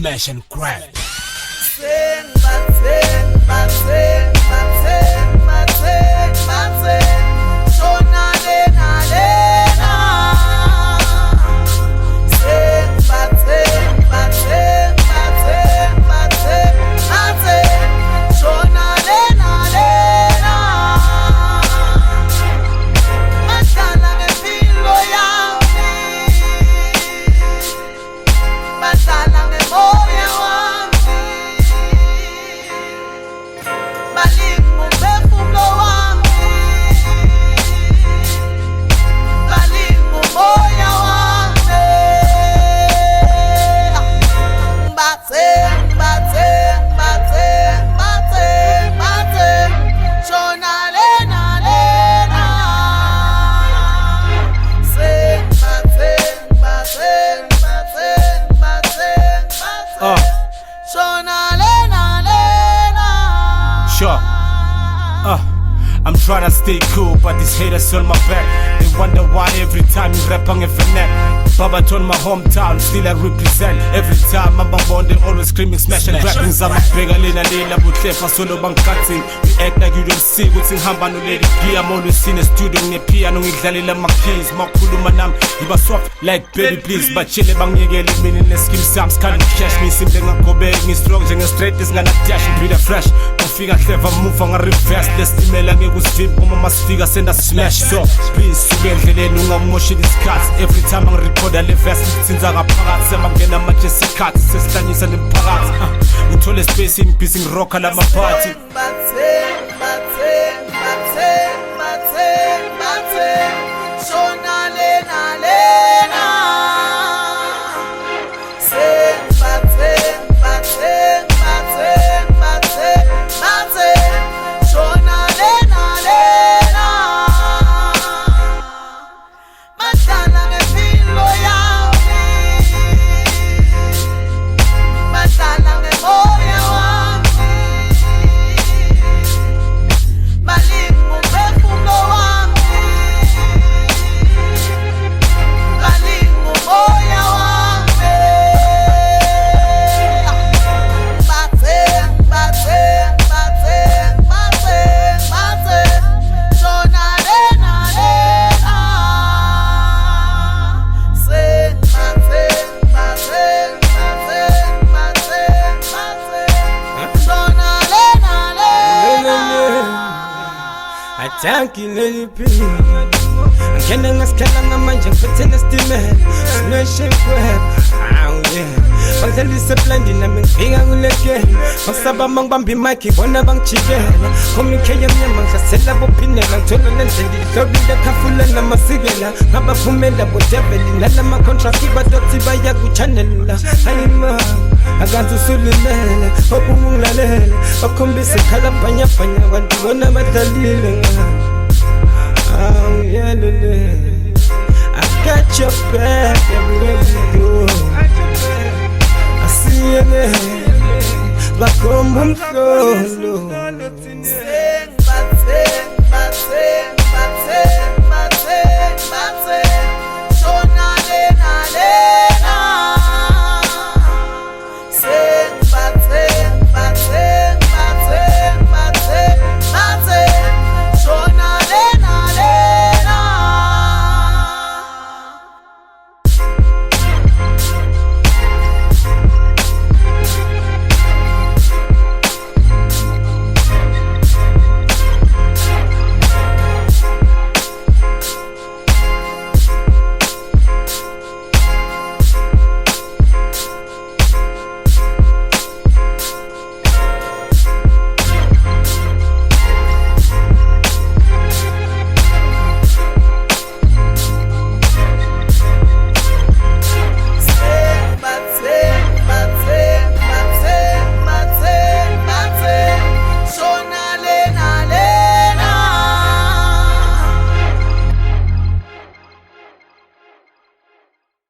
smash and grab. Sing, but sing, but sing, but sing, but sing, but sing. Shona lena lena. Sing, but sing, but sing, but sing, but sing, but sing. Shona lena lena. Badlala ngempilo yami. Badlala ngemoya wami. Sure. I'm trying to stay cool, but these haters on my back. They wonder why every time you rap on a finette. Baba told my hometown, still I represent. Every time I'm born, they always screaming, smashing, rapping. Zama bega lena lena, but clever solo bang cutting. We act like you don't see what's in hamba no lady P. I'm always in a studio, ne piano, ngidlalela my keys. Makhuluma nam, iba soft like baby please. But chile bang yegele, meaning the skill sams can't cash me. Simple ngakobe, me strong, jenga straight, this gonna dash. Be the fresh, figure clever move on a reverse. Let's email and go sleep, must figure send a smash. So please, every time I record a verse, since I got parts, I'm gonna match a cut, sisters and parts. We told a space in pissing rock at my party. Tanki nilipili Ngena ngaskala ngamanje ngiphethe nestimela Smash and grab, oh yeah Bangidlalisa blindi nami ngifika kule game Bangisaba mangibamba imic bona bangijikela Communicate yamnyama ngihlasela bophinela Ngithola nendlela idlobile khafula namasikela Ngabaphumela bodeveli nalama contract badothi bayakuchanela Ayima akanzi usulimele Obungilalele bakhombise khalabhanya bhanya Kanti bona badlalile Oh yeah lele I got your back everywhere you go I see you there Back home I'm solo